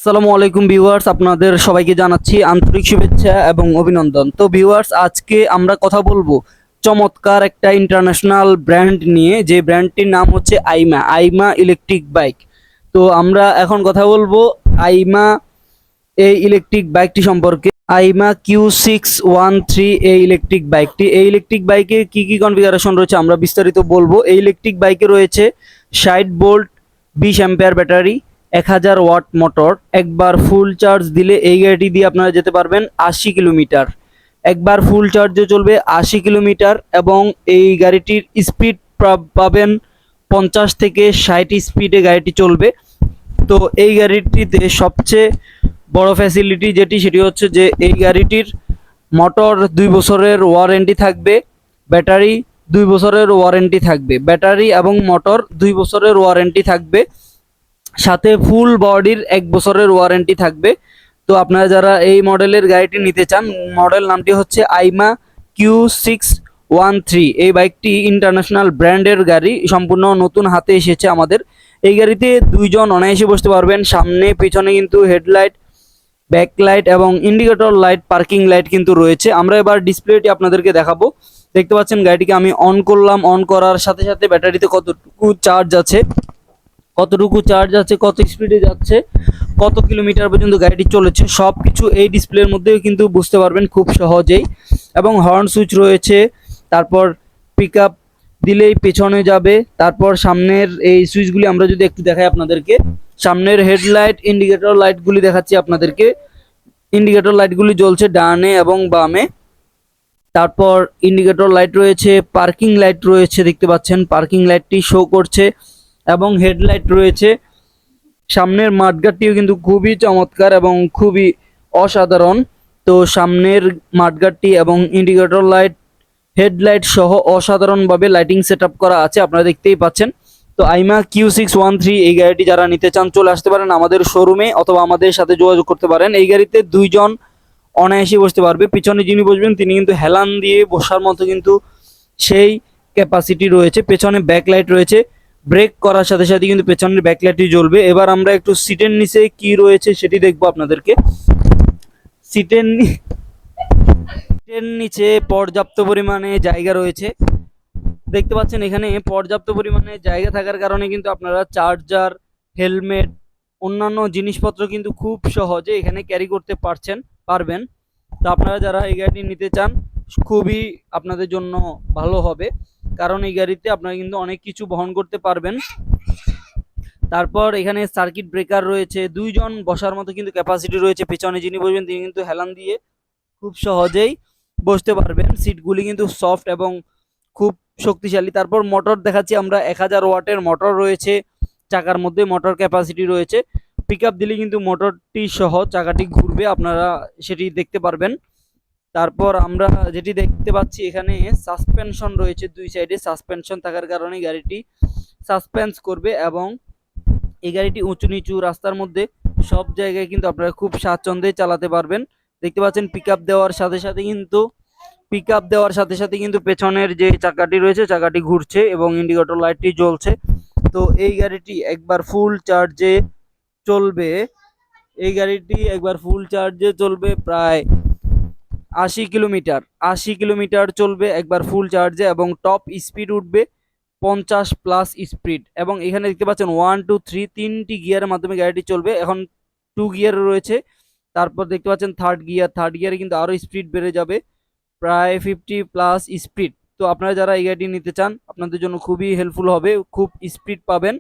আসসালামু আলাইকুম ভিউয়ার্স, আপনাদের সবাইকে জানাচ্ছি আন্তরিক শুভেচ্ছা এবং অভিনন্দন। তো ভিউয়ার্স, আজকে আমরা কথা বলবো চমৎকার একটা ইন্টারন্যাশনাল ব্র্যান্ড নিয়ে, যে ব্র্যান্ডটির নাম হচ্ছে আইমা আইমা ইলেকট্রিক বাইক। তো আমরা এখন কথা বলবো আইমা এই ইলেকট্রিক বাইকটি সম্পর্কে। আইমা Q613 এই ইলেকট্রিক বাইকটি, এই ইলেকট্রিক বাইকে কি কি কনফিগারেশন রয়েছে আমরা বিস্তারিত বলবো। এই ইলেকট্রিক বাইকে রয়েছে 60 volt 20 ampere battery, 1000 watt motor. একবার ফুল চার্জ দিলে এই গাড়িটি দিয়ে আপনারা যেতে পারবেন 80 কিলোমিটার। একবার ফুল চার্জে চলবে 80 কিলোমিটার এবং এই গাড়িটির স্পিড পাবেন 50 থেকে 60 স্পিডে গাড়িটি চলবে। তো এই গাড়িটিতে সবচেয়ে বড় ফ্যাসিলিটি সেটি হচ্ছে যে এই গাড়িটির মোটর 2 বছরের ওয়ারেন্টি থাকবে, ব্যাটারি 2 বছরের ওয়ারেন্টি থাকবে, ব্যাটারি এবং মোটর 2 বছরের ওয়ারেন্টি থাকবে, সাথে ফুল বডির 1 বছরের ওয়ারেন্টি থাকবে। তো আপনারা যারা এই মডেলের গাড়িটি নিতে চান, মডেল নামটি হচ্ছে আইমা Q613। এই বাইকটি ইন্টারন্যাশনাল ব্র্যান্ডের গাড়ি, সম্পূর্ণ নতুন হাতে এসেছে আমাদের। এই গাড়িতে দুইজন অনায়াসে বসতে পারবেন। সামনে পিছনে কিন্তু হেডলাইট, ব্যাকলাইট এবং ইন্ডিকেটর লাইট, পার্কিং লাইট কিন্তু রয়েছে। আমরা এবার ডিসপ্লেটি আপনাদেরকে দেখাবো। দেখতে পাচ্ছেন গাড়িটিকে আমি অন করলাম। অন করার সাথে সাথে ব্যাটারিতে কতটুকু চার্জ আছে, কত স্পিডে যাচ্ছে, কত কিলোমিটার পর্যন্ত গাড়িটি চলেছে, সব কিছু এই ডিসপ্লের মধ্যেও কিন্তু বুঝতে পারবেন খুব সহজেই। এবং হর্ন সুইচ রয়েছে, তারপর পিক আপ দিলেই পেছনে যাবে। তারপর সামনের এই সুইচগুলি আমরা যদি একটু দেখাই আপনাদেরকে, সামনের হেডলাইট, ইন্ডিকেটর লাইটগুলি দেখাচ্ছি আপনাদেরকে। ইন্ডিকেটর লাইটগুলি জ্বলছে ডানে এবং বামে। তারপর ইন্ডিকেটর লাইট রয়েছে, পার্কিং লাইট রয়েছে, দেখতে পাচ্ছেন পার্কিং লাইটটি শো করছে এবং হেডলাইট রয়েছে। সামনের মাঠগাটটিও কিন্তু খুবই চমৎকার এবং খুবই অসাধারণ। তো সামনের মাঠগাটটি এবং ইন্ডিকেটর লাইট, হেডলাইট সহ অসাধারণভাবে লাইটিং সেট আপ করা আছে, আপনারা দেখতেই পাচ্ছেন। তো আইমা Q613 এই গাড়িটি যারা নিতে চান চলে আসতে পারেন আমাদের শোরুমে, অথবা আমাদের সাথে যোগাযোগ করতে পারেন। এই গাড়িতে দুইজন অনায়াসে বসতে পারবে। পিছনে যিনি বসবেন তিনি কিন্তু হেলান দিয়ে বসার মতো কিন্তু সেই ক্যাপাসিটি রয়েছে। পেছনে ব্যাকলাইট রয়েছে, ব্রেক করার সাথে সাথে কিন্তু পেছনের ব্যাকলাইটটি জ্বলবে। এবার আমরা একটু সিটের নিচে কি রয়েছে সেটি দেখবো আপনাদেরকে। সিটের নিচে পর্যাপ্ত পরিমাণে জায়গা রয়েছে, দেখতে পাচ্ছেন। এখানে পর্যাপ্ত পরিমাণে জায়গা থাকার কারণে কিন্তু আপনারা চার্জার, হেলমেট, অন্যান্য জিনিসপত্র কিন্তু খুব সহজে এখানে ক্যারি করতে পারবেন। তো আপনারা যারা এই গাড়িটি নিতে চান খুবই আপনাদের জন্য ভালো হবে, কারণ এই গাড়িতে আপনারা কিন্তু অনেক কিছু বহন করতে পারবেন। তারপর এখানে সার্কিট ব্রেকার রয়েছে, দুইজন বসার মতো কিন্তু ক্যাপাসিটি রয়েছে। পিছনে যিনি বসবেন তিনি কিন্তু হেলান দিয়ে খুব সহজেই বসতে পারবেন। সিটগুলি কিন্তু সফট এবং খুব শক্তিশালী। তারপর মোটর দেখাচ্ছি আমরা, 1000 ওয়াটের মোটর রয়েছে চাকার মধ্যে, মোটর ক্যাপাসিটি রয়েছে। পিক আপ দিলে কিন্তু মোটরটি সহ চাকাটি ঘুরবে, আপনারা সেটি দেখতে পারবেন। তারপর আমরা যেটি দেখতে পাচ্ছি, এখানে সাসপেনশন রয়েছে, দুই সাইডে সাসপেনশন থাকার কারণে গাড়িটি সাসপেন্স করবে এবং এই গাড়িটি উঁচু নিচু রাস্তার মধ্যে সব জায়গায় কিন্তু আপনারা খুব স্বাচ্ছন্দ্যে চালাতে পারবেন। দেখতে পাচ্ছেন পিক আপ দেওয়ার সাথে সাথে কিন্তু পেছনের যে চাকাটি রয়েছে চাকাটি ঘুরছে এবং ইন্ডিকেটর লাইটটি জ্বলছে। তো এই গাড়িটি একবার ফুল চার্জে চলবে, প্রায় 80 কিলোমিটার চলবে একবার ফুল চার্জে, এবং টপ স্পিড উঠবে 50+ স্পিড। এবং এখানে দেখতে পাচ্ছেন 1 2 3 তিনটি গিয়ারের মাধ্যমে গাড়িটি চলবে। এখন 2 গিয়ার রয়েছে, তারপর দেখতে পাচ্ছেন থার্ড গিয়ারে কিন্তু আরো স্পিড বেড়ে যাবে, প্রায় 50+ স্পিড। তো আপনারা যারা এই গাড়িটি নিতে চান আপনাদের জন্য খুবই হেল্পফুল হবে, খুব স্পিড পাবেন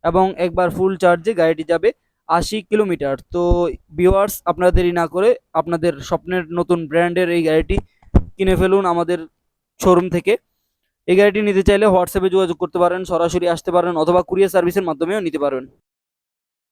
এবং একবার ফুল চার্জে গাড়িটি যাবে 80 কিলোমিটার। তো ভিউয়ার্স, আপনারা দেরি না করে আপনাদের স্বপ্নের নতুন ব্র্যান্ডের এই গাড়িটি কিনে ফেলুন আমাদের শোরুম থেকে। এই গাড়িটি নিতে চাইলে হোয়াটসঅ্যাপে যোগাযোগ করতে পারেন, সরাসরি আসতে পারেন, অথবা কুরিয়ার সার্ভিসের মাধ্যমেও নিতে পারবেন।